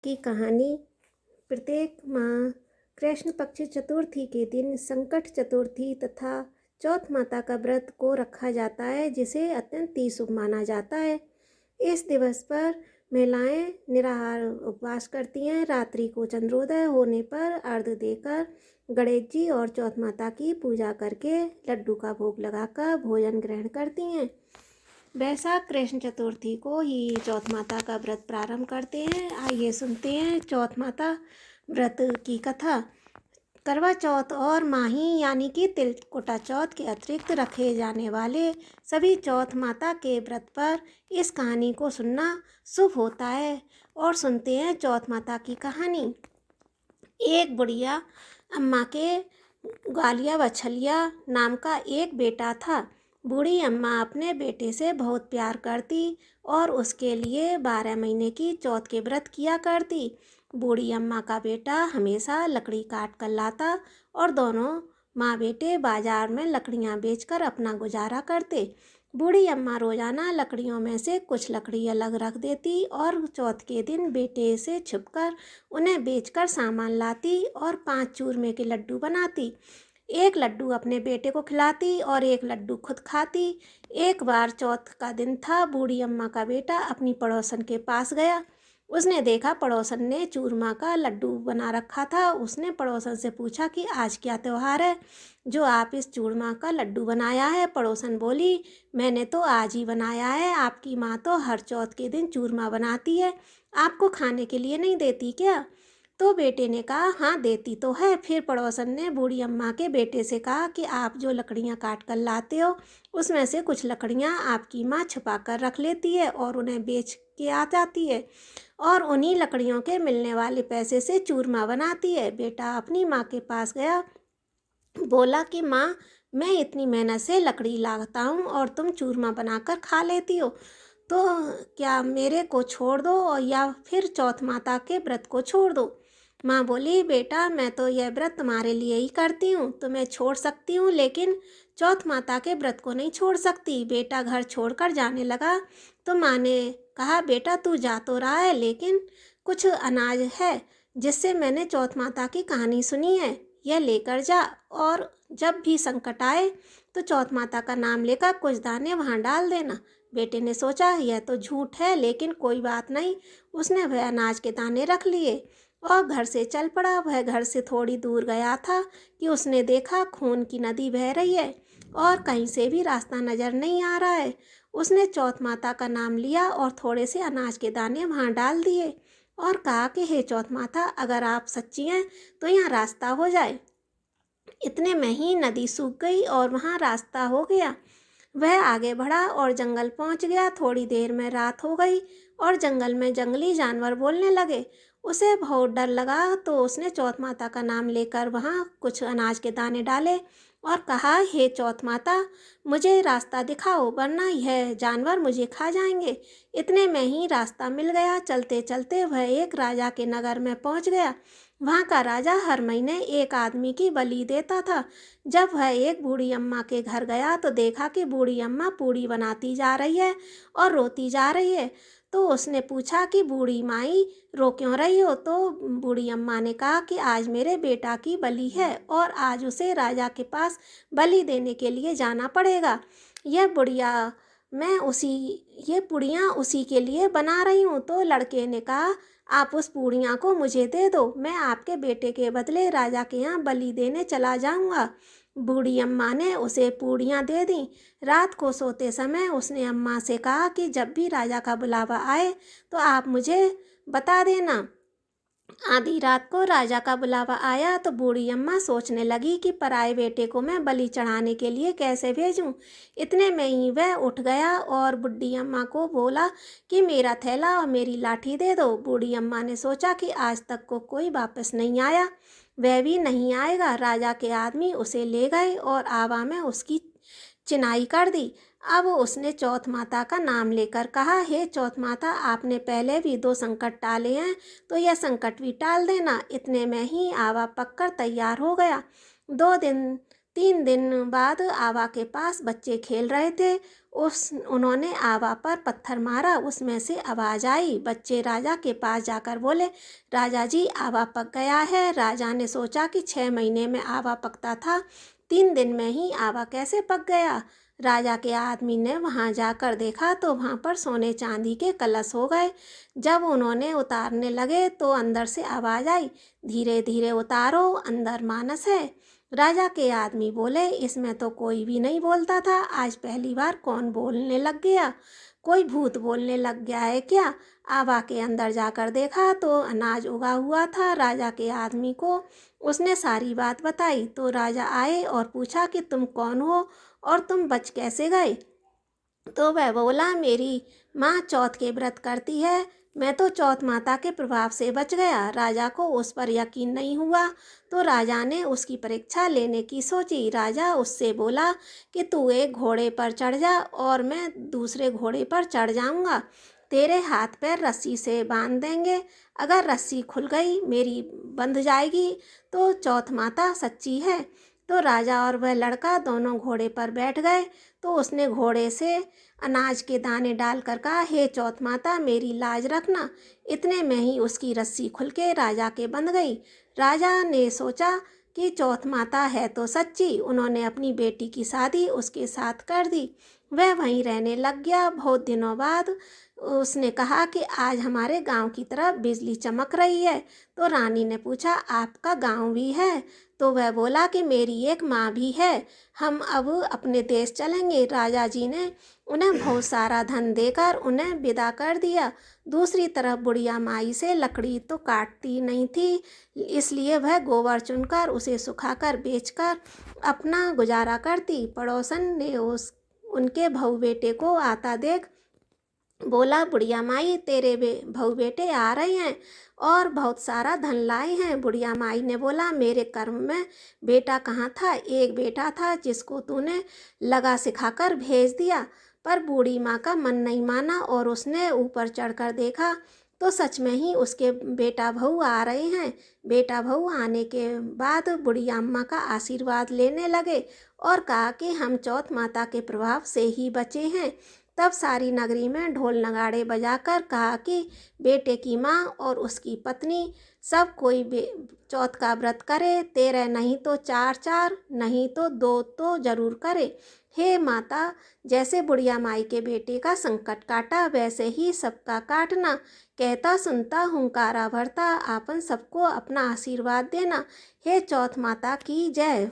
की कहानी। प्रत्येक माह कृष्ण पक्ष चतुर्थी के दिन संकट चतुर्थी तथा चौथ माता का व्रत को रखा जाता है, जिसे अत्यंत ही शुभ माना जाता है। इस दिवस पर महिलाएं निराहार उपवास करती हैं। रात्रि को चंद्रोदय होने पर अर्घ्य देकर गणेश जी और चौथ माता की पूजा करके लड्डू का भोग लगाकर भोजन ग्रहण करती हैं। वैशाख कृष्ण चतुर्थी को ही चौथ माता का व्रत प्रारंभ करते हैं। आइए सुनते हैं चौथ माता व्रत की कथा। करवा चौथ और माही यानी कि तिलकुटा चौथ के अतिरिक्त रखे जाने वाले सभी चौथ माता के व्रत पर इस कहानी को सुनना शुभ होता है। और सुनते हैं चौथ माता की कहानी। एक बुढ़िया अम्मा के ग्वालिया बछलिया नाम का एक बेटा था। बूढ़ी अम्मा अपने बेटे से बहुत प्यार करती और उसके लिए 12 महीने की चौथ के व्रत किया करती। बूढ़ी अम्मा का बेटा हमेशा लकड़ी काट कर लाता और दोनों माँ बेटे बाजार में लकड़ियाँ बेचकर अपना गुजारा करते। बूढ़ी अम्मा रोजाना लकड़ियों में से कुछ लकड़ी अलग रख देती और चौथ के दिन बेटे से छुपकर उन्हें बेचकर सामान लाती और 5 चूरमे के लड्डू बनाती। एक लड्डू अपने बेटे को खिलाती और एक लड्डू खुद खाती। एक बार चौथ का दिन था। बूढ़ी अम्मा का बेटा अपनी पड़ोसन के पास गया। उसने देखा पड़ोसन ने चूरमा का लड्डू बना रखा था। उसने पड़ोसन से पूछा कि आज क्या त्यौहार है जो आप इस चूरमा का लड्डू बनाया है। पड़ोसन बोली, मैंने तो आज ही बनाया है। आपकी माँ तो हर चौथ के दिन चूरमा बनाती है, आपको खाने के लिए नहीं देती क्या? तो बेटे ने कहा, हाँ देती तो है। फिर पड़ोसन ने बूढ़ी अम्मा के बेटे से कहा कि आप जो लकड़ियाँ काट कर लाते हो उसमें से कुछ लकड़ियाँ आपकी माँ छुपा कर रख लेती है और उन्हें बेच के आ जाती है और उन्हीं लकड़ियों के मिलने वाले पैसे से चूरमा बनाती है। बेटा अपनी माँ के पास गया, बोला कि माँ, मैं इतनी मेहनत से लकड़ी लाता हूँ और तुम चूरमा बनाकर खा लेती हो, तो क्या मेरे को छोड़ दो और या फिर चौथ माता के व्रत को छोड़ दो। माँ बोली, बेटा मैं तो यह व्रत तुम्हारे लिए ही करती हूँ, तुम्हें छोड़ सकती हूँ लेकिन चौथ माता के व्रत को नहीं छोड़ सकती। बेटा घर छोड़कर जाने लगा तो माँ ने कहा, बेटा तू जा तो रहा है लेकिन कुछ अनाज है जिससे मैंने चौथ माता की कहानी सुनी है, यह लेकर जा और जब भी संकट आए तो चौथ माता का नाम लेकर कुछ दाने वहाँ डाल देना। बेटे ने सोचा यह तो झूठ है लेकिन कोई बात नहीं। उसने वह अनाज के दाने रख लिए और घर से चल पड़ा। वह घर से थोड़ी दूर गया था कि उसने देखा खून की नदी बह रही है और कहीं से भी रास्ता नज़र नहीं आ रहा है। उसने चौथ माता का नाम लिया और थोड़े से अनाज के दाने वहाँ डाल दिए और कहा कि हे चौथ माता, अगर आप सच्ची हैं तो यहाँ रास्ता हो जाए। इतने में ही नदी सूख गई और वहाँ रास्ता हो गया। वह आगे बढ़ा और जंगल पहुँच गया। थोड़ी देर में रात हो गई और जंगल में जंगली जानवर बोलने लगे। उसे बहुत डर लगा तो उसने चौथ माता का नाम लेकर वहाँ कुछ अनाज के दाने डाले और कहा, हे चौथ माता, मुझे रास्ता दिखाओ वरना यह जानवर मुझे खा जाएंगे। इतने में ही रास्ता मिल गया। चलते चलते वह एक राजा के नगर में पहुँच गया। वहाँ का राजा हर महीने एक आदमी की बलि देता था। जब वह एक बूढ़ी अम्मा के घर गया तो देखा कि बूढ़ी अम्मा पूड़ी बनाती जा रही है और रोती जा रही है। तो उसने पूछा कि बूढ़ी माई, रो क्यों रही हो? तो बूढ़ी अम्मा ने कहा कि आज मेरे बेटा की बलि है और आज उसे राजा के पास बलि देने के लिए जाना पड़ेगा। यह बुढ़िया मैं उसी ये पूड़ियाँ उसी के लिए बना रही हूँ। तो लड़के ने कहा, आप उस पूड़ियाँ को मुझे दे दो, मैं आपके बेटे के बदले राजा के यहाँ बलि देने चला जाऊँगा। बूढ़ी अम्मा ने उसे पूड़ियाँ दे दी। रात को सोते समय उसने अम्मा से कहा कि जब भी राजा का बुलावा आए तो आप मुझे बता देना। आधी रात को राजा का बुलावा आया तो बूढ़ी अम्मा सोचने लगी कि पराए बेटे को मैं बलि चढ़ाने के लिए कैसे भेजूं। इतने में ही वह उठ गया और बूढ़ी अम्मा को बोला कि मेरा थैला और मेरी लाठी दे दो। बूढ़ी अम्मा ने सोचा कि आज तक को कोई वापस नहीं आया, वह भी नहीं आएगा। राजा के आदमी उसे ले गए और आवा में उसकी चिनाई कर दी। अब उसने चौथ माता का नाम लेकर कहा, हे चौथ माता, आपने पहले भी 2 संकट टाले हैं तो यह संकट भी टाल देना। इतने में ही आवा पककर तैयार हो गया। 2 दिन 3 दिन बाद आवा के पास बच्चे खेल रहे थे। उन्होंने आवा पर पत्थर मारा, उसमें से आवाज़ आई। बच्चे राजा के पास जाकर बोले, राजा जी आवा पक गया है। राजा ने सोचा कि 6 महीने में आवा पकता था, 3 दिन में ही आवा कैसे पक गया। राजा के आदमी ने वहां जाकर देखा तो वहां पर सोने चांदी के कलश हो गए। जब उन्होंने उतारने लगे तो अंदर से आवाज़ आई, धीरे धीरे उतारो, अंदर मानस है। राजा के आदमी बोले, इसमें तो कोई भी नहीं बोलता था, आज पहली बार कौन बोलने लग गया? कोई भूत बोलने लग गया है क्या? आवा के अंदर जाकर देखा तो अनाज उगा हुआ था। राजा के आदमी को उसने सारी बात बताई तो राजा आए और पूछा कि तुम कौन हो और तुम बच कैसे गए? तो वह बोला, मेरी माँ चौथ के व्रत करती है, मैं तो चौथ माता के प्रभाव से बच गया। राजा को उस पर यकीन नहीं हुआ तो राजा ने उसकी परीक्षा लेने की सोची। राजा उससे बोला कि तू एक घोड़े पर चढ़ जा और मैं दूसरे घोड़े पर चढ़ जाऊंगा। तेरे हाथ पैर रस्सी से बांध देंगे, अगर रस्सी खुल गई, मेरी बंध जाएगी, तो चौथ माता सच्ची है। तो राजा और वह लड़का दोनों घोड़े पर बैठ गए। तो उसने घोड़े से अनाज के दाने डालकर कहा, हे चौथ माता, मेरी लाज रखना। इतने में ही उसकी रस्सी खुल के राजा के बंध गई। राजा ने सोचा कि चौथ माता है तो सच्ची। उन्होंने अपनी बेटी की शादी उसके साथ कर दी। वह वहीं रहने लग गया। बहुत दिनों बाद उसने कहा कि आज हमारे गांव की तरफ बिजली चमक रही है। तो रानी ने पूछा, आपका गांव भी है? तो वह बोला कि मेरी एक माँ भी है, हम अब अपने देश चलेंगे। राजा जी ने उन्हें बहुत सारा धन देकर उन्हें विदा कर दिया। दूसरी तरफ बुढ़िया माई से लकड़ी तो काटती नहीं थी, इसलिए वह गोबर चुनकर उसे सुखाकर बेचकर अपना गुजारा करती। पड़ोसन ने उनके बहू बेटे को आता देख बोला, बुढ़िया माई, तेरे बहू बेटे आ रहे हैं और बहुत सारा धन लाए हैं। बुढ़िया माई ने बोला, मेरे कर्म में बेटा कहाँ था? एक बेटा था जिसको तूने लगा सिखाकर भेज दिया। पर बूढ़ी माँ का मन नहीं माना और उसने ऊपर चढ़कर देखा तो सच में ही उसके बेटा बहू आ रहे हैं। बेटा बहू आने के बाद बुढ़िया अम्मा का आशीर्वाद लेने लगे और कहा कि हम चौथ माता के प्रभाव से ही बचे हैं। तब सारी नगरी में ढोल नगाड़े बजाकर कहा कि बेटे की माँ और उसकी पत्नी सब कोई चौथ का व्रत करे, 13 नहीं तो 4 नहीं तो 2 तो जरूर करे। हे माता, जैसे बुढ़िया माई के बेटे का संकट काटा वैसे ही सबका काटना। कहता सुनता हुंकारा भरता, आपन सबको अपना आशीर्वाद देना। हे चौथ माता की जय।